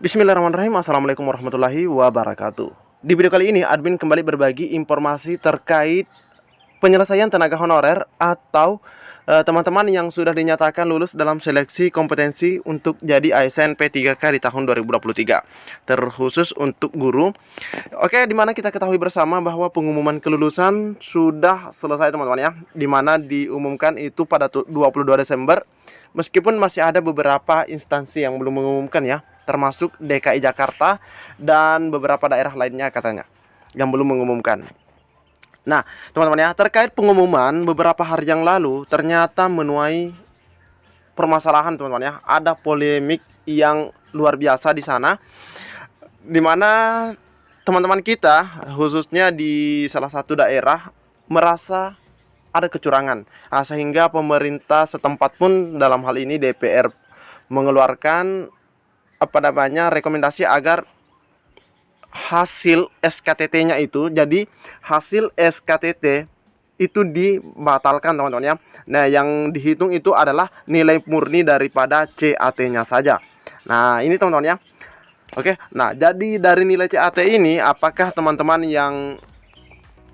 Bismillahirrahmanirrahim. Assalamualaikum warahmatullahi wabarakatuh. Di video kali ini, admin kembali berbagi informasi terkait penyelesaian tenaga honorer atau teman-teman yang sudah dinyatakan lulus dalam seleksi kompetensi untuk jadi ASN P3K di tahun 2023, terkhusus untuk guru. Oke, dimana kita ketahui bersama bahwa pengumuman kelulusan sudah selesai teman-teman ya, dimana diumumkan itu pada 22 Desember. Meskipun masih ada beberapa instansi yang belum mengumumkan ya, termasuk DKI Jakarta dan beberapa daerah lainnya katanya yang belum mengumumkan. Nah, teman-teman ya, terkait pengumuman beberapa hari yang lalu ternyata menuai permasalahan teman-teman ya. Ada polemik yang luar biasa di sana, di mana teman-teman kita khususnya di salah satu daerah merasa ada kecurangan, sehingga pemerintah setempat pun dalam hal ini DPR mengeluarkan rekomendasi agar hasil SKTT-nya itu, jadi hasil SKTT itu dibatalkan teman-teman ya. Nah, yang dihitung itu adalah nilai murni daripada CAT-nya saja. Nah, ini teman-teman ya. Oke, nah jadi dari nilai CAT ini, apakah teman-teman yang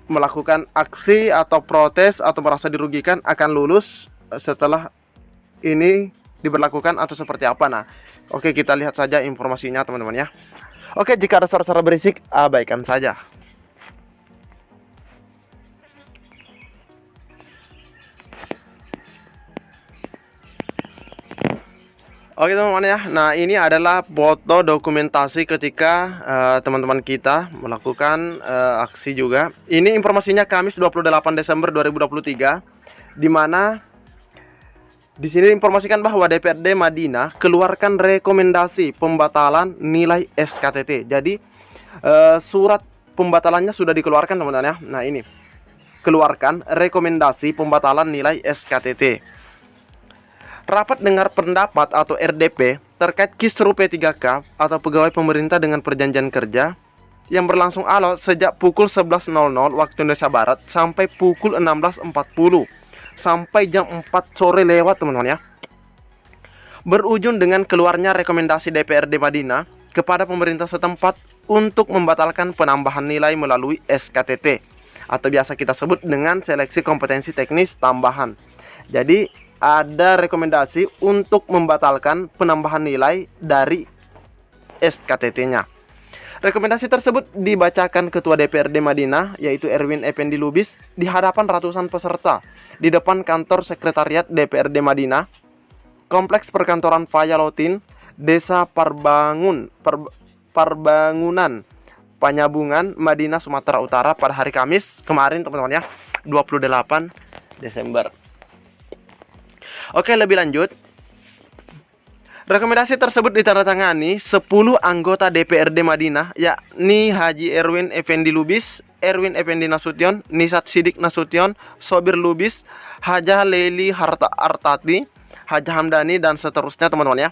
melakukan aksi atau protes atau merasa dirugikan akan lulus setelah ini diberlakukan atau seperti apa? Nah, oke, kita lihat saja informasinya teman-teman ya. Oke, jika ada suara-suara berisik, abaikan saja. Oke teman-teman ya, nah ini adalah foto dokumentasi ketika teman-teman kita melakukan aksi juga. Ini informasinya Kamis 28 Desember 2023, di mana di sini informasikan bahwa DPRD Madinah keluarkan rekomendasi pembatalan nilai SKTT. Jadi surat pembatalannya sudah dikeluarkan teman-teman ya. Nah ini, keluarkan rekomendasi pembatalan nilai SKTT. Rapat dengar pendapat atau RDP terkait Kisru P3K atau pegawai pemerintah dengan perjanjian kerja yang berlangsung alot sejak pukul 11.00 waktu Indonesia Barat sampai pukul 16.40 sampai jam 4 sore lewat teman-teman ya, berujung dengan keluarnya rekomendasi DPRD Madinah kepada pemerintah setempat untuk membatalkan penambahan nilai melalui SKTT atau biasa kita sebut dengan seleksi kompetensi teknis tambahan. Jadi ada rekomendasi untuk membatalkan penambahan nilai dari SKTT-nya. Rekomendasi tersebut dibacakan Ketua DPRD Madinah, yaitu Erwin Effendi Lubis, di hadapan ratusan peserta di depan kantor sekretariat DPRD Madinah, Kompleks Perkantoran Fayalotin, Desa Parbangunan, Panyabungan, Madinah, Sumatera Utara pada hari Kamis kemarin teman-teman ya, 28 Desember. Oke, lebih lanjut, rekomendasi tersebut ditandatangani 10 anggota DPRD Madinah, yakni Haji Erwin Effendi Lubis, Erwin Effendi Nasution, Nisat Sidik Nasution, Sobir Lubis, Hajah Leili Artati, Hajah Hamdani, dan seterusnya teman-teman ya.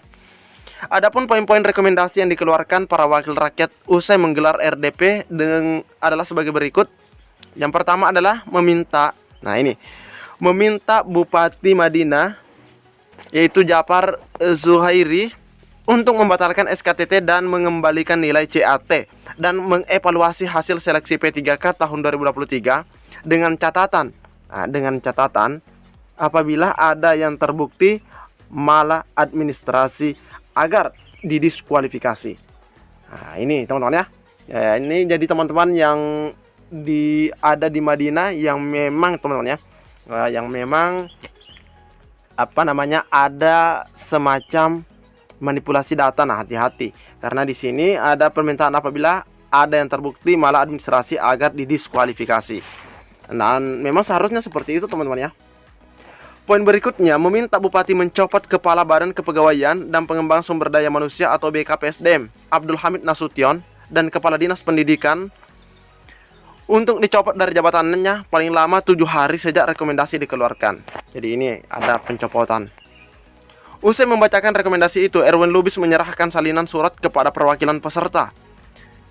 Adapun poin-poin rekomendasi yang dikeluarkan para wakil rakyat usai menggelar RDP adalah sebagai berikut. Yang pertama adalah meminta Bupati Madinah, yaitu Japar Zuhairi, untuk membatalkan SKTT dan mengembalikan nilai CAT dan mengevaluasi hasil seleksi P3K tahun 2023 dengan catatan apabila ada yang terbukti malah administrasi agar didiskualifikasi. Nah, ini teman-teman ya. Ini jadi teman-teman yang ada di Madinah yang memang teman-teman ya, yang memang ada semacam manipulasi data. Nah, hati-hati karena di sini ada permintaan apabila ada yang terbukti malah administrasi agar didiskualifikasi. Dan memang seharusnya seperti itu teman-teman ya. Poin berikutnya, meminta Bupati mencopot Kepala Badan Kepegawaian dan Pengembangan Sumber Daya Manusia atau BKPSDM Abdul Hamid Nasution dan Kepala Dinas Pendidikan untuk dicopot dari jabatannya paling lama 7 hari sejak rekomendasi dikeluarkan. Jadi ini ada pencopotan. Usai membacakan rekomendasi itu, Erwin Lubis menyerahkan salinan surat kepada perwakilan peserta.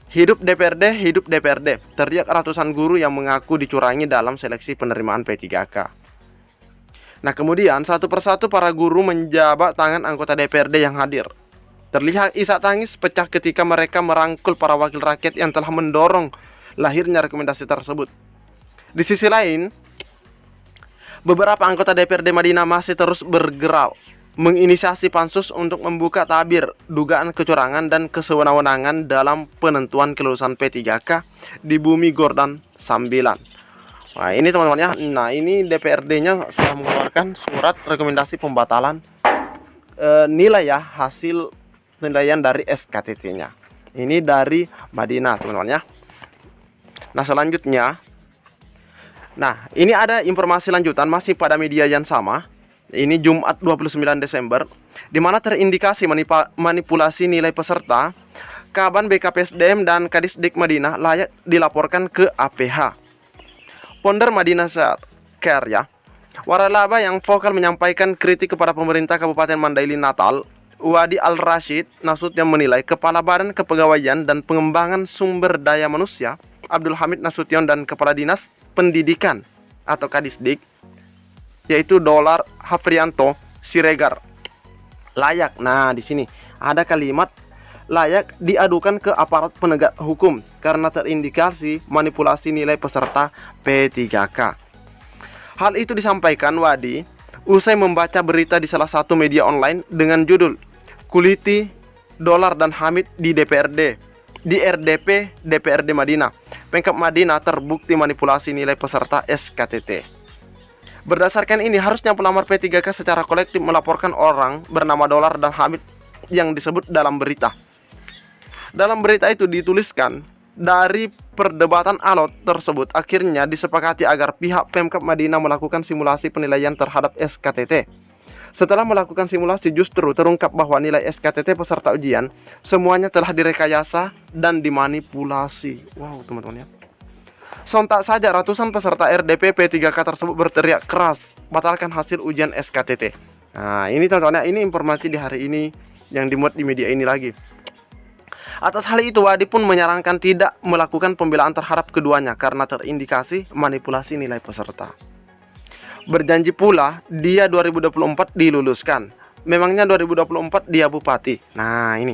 Hidup DPRD, hidup DPRD, teriak ratusan guru yang mengaku dicurangi dalam seleksi penerimaan P3K. Nah, kemudian satu persatu para guru menjabat tangan anggota DPRD yang hadir. Terlihat isak tangis pecah ketika mereka merangkul para wakil rakyat yang telah mendorong lahirnya rekomendasi tersebut. Di sisi lain, beberapa anggota DPRD Madinah masih terus bergerak menginisiasi pansus untuk membuka tabir dugaan kecurangan dan kesewenang-wenangan dalam penentuan kelulusan P3K di Bumi Gor dan Sambilan. Nah ini teman-teman ya, nah ini DPRD-nya sudah mengeluarkan surat rekomendasi pembatalan nilai ya, hasil penilaian dari SKTT-nya. Ini dari Madinah teman-teman ya. Nah selanjutnya, nah ini ada informasi lanjutan masih pada media yang sama. Ini Jumat 29 Desember, di mana terindikasi manipulasi nilai peserta. Kaban BKPSDM dan Kadisdik Madinah layak dilaporkan ke APH. Ponder Madinah Care ya, waralaba yang vokal menyampaikan kritik kepada pemerintah Kabupaten Mandailing Natal, Wadi Al-Rashid Nasution menilai Kepala Badan Kepegawaian dan Pengembangan Sumber Daya Manusia Abdul Hamid Nasution dan Kepala Dinas Pendidikan atau Kadisdik yaitu Dolar Hafrianto Siregar layak. Nah, di sini ada kalimat layak diadukan ke aparat penegak hukum karena terindikasi manipulasi nilai peserta P3K. Hal itu disampaikan Wadi usai membaca berita di salah satu media online dengan judul Kuliti Dolar dan Hamid di RDP DPRD Madinah. Pemkab Madinah terbukti manipulasi nilai peserta SKTT. Berdasarkan ini, harusnya pelamar P3K secara kolektif melaporkan orang bernama Dolar dan Hamid yang disebut dalam berita. Dalam berita itu dituliskan, dari perdebatan alot tersebut akhirnya disepakati agar pihak Pemkab Madinah melakukan simulasi penilaian terhadap SKTT. Setelah melakukan simulasi, justru terungkap bahwa nilai SKTT peserta ujian semuanya telah direkayasa dan dimanipulasi. Wow, teman-teman ya. Sontak saja ratusan peserta RDP P3K tersebut berteriak keras, batalkan hasil ujian SKTT. Nah ini teman-teman, ini informasi di hari ini yang dimuat di media ini lagi. Atas hal itu, Wadi pun menyarankan tidak melakukan pembelaan terhadap keduanya karena terindikasi manipulasi nilai peserta. Berjanji pula dia 2024 diluluskan. Memangnya 2024 dia bupati. Nah ini,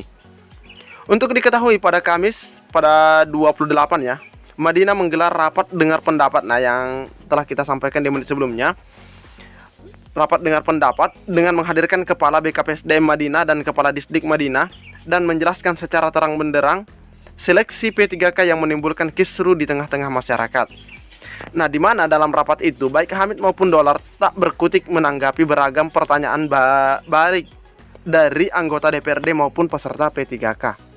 untuk diketahui pada Kamis pada 28 ya, Madinah menggelar rapat dengar pendapat. Nah yang telah kita sampaikan di menit sebelumnya, rapat dengar pendapat dengan menghadirkan Kepala BKPSDM Madinah dan Kepala Disdik Madinah dan menjelaskan secara terang benderang seleksi P3K yang menimbulkan kisruh di tengah-tengah masyarakat. Nah di mana dalam rapat itu baik Hamid maupun Dolar tak berkutik menanggapi beragam pertanyaan balik dari anggota DPRD maupun peserta P3K.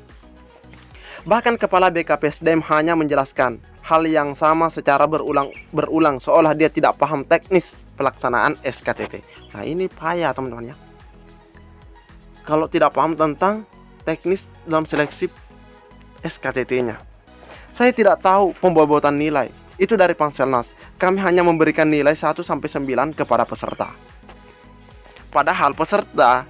Bahkan Kepala BKPSDM hanya menjelaskan hal yang sama secara berulang seolah dia tidak paham teknis pelaksanaan SKTT. Nah ini payah teman-teman ya, kalau tidak paham tentang teknis dalam seleksi SKTT-nya. Saya tidak tahu pembobotan nilai itu dari Panselnas. Kami hanya memberikan nilai 1-9 kepada peserta. Padahal peserta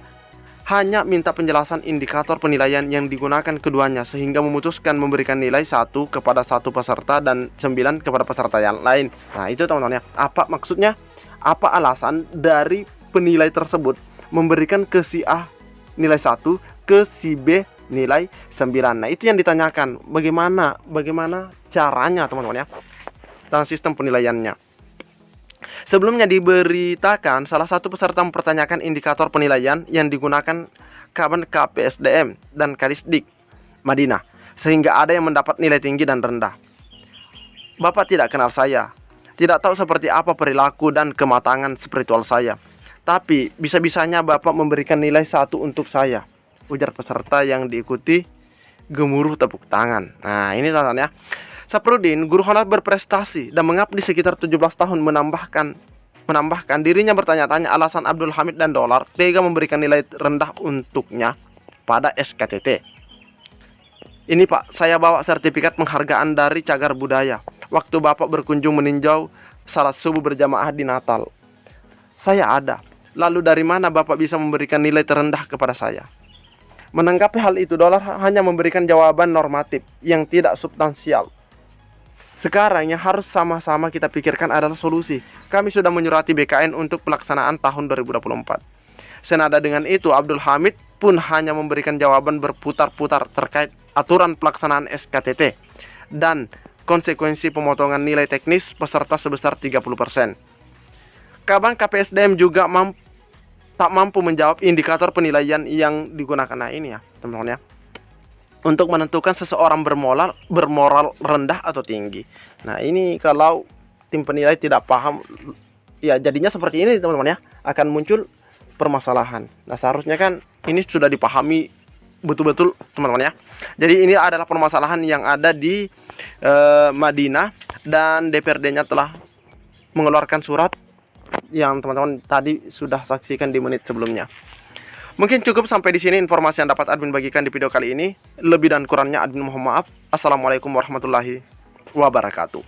hanya minta penjelasan indikator penilaian yang digunakan keduanya sehingga memutuskan memberikan nilai 1 kepada satu peserta dan 9 kepada peserta yang lain. Nah itu teman-teman ya, apa maksudnya? Apa alasan dari penilai tersebut memberikan ke si A nilai 1, ke si B nilai 9. Nah itu yang ditanyakan, bagaimana caranya teman-teman ya, dalam sistem penilaiannya. Sebelumnya diberitakan salah satu peserta mempertanyakan indikator penilaian yang digunakan Kaban KPSDM dan Kadisdik Madinah sehingga ada yang mendapat nilai tinggi dan rendah. Bapak tidak kenal saya, tidak tahu seperti apa perilaku dan kematangan spiritual saya, tapi bisa-bisanya Bapak memberikan nilai 1 untuk saya, ujar peserta yang diikuti gemuruh tepuk tangan. Nah ini teman-teman ya, Saprudin, guru honor berprestasi dan mengabdi sekitar 17 tahun menambahkan dirinya bertanya-tanya alasan Abdul Hamid dan Dolar tega memberikan nilai rendah untuknya pada SKTT. Ini Pak, saya bawa sertifikat penghargaan dari Cagar Budaya waktu Bapak berkunjung meninjau salat subuh berjamaah di Natal. Saya ada. Lalu dari mana Bapak bisa memberikan nilai terendah kepada saya? Menanggapi hal itu, Dolar hanya memberikan jawaban normatif yang tidak substansial. Sekarang yang harus sama-sama kita pikirkan adalah solusi. Kami sudah menyurati BKN untuk pelaksanaan tahun 2024. Senada dengan itu, Abdul Hamid pun hanya memberikan jawaban berputar-putar terkait aturan pelaksanaan SKTT dan konsekuensi pemotongan nilai teknis peserta sebesar 30%. Kaban KPSDM juga tak mampu menjawab indikator penilaian yang digunakan. Nah ini ya teman-teman ya, untuk menentukan seseorang bermoral rendah atau tinggi. Nah ini kalau tim penilai tidak paham, ya jadinya seperti ini teman-teman ya, akan muncul permasalahan. Nah seharusnya kan ini sudah dipahami betul-betul teman-teman ya. Jadi ini adalah permasalahan yang ada di Madinah, dan DPRD-nya telah mengeluarkan surat yang teman-teman tadi sudah saksikan di menit sebelumnya. Mungkin cukup sampai di sini informasi yang dapat admin bagikan di video kali ini. Lebih dan kurangnya admin mohon maaf. Assalamualaikum warahmatullahi wabarakatuh.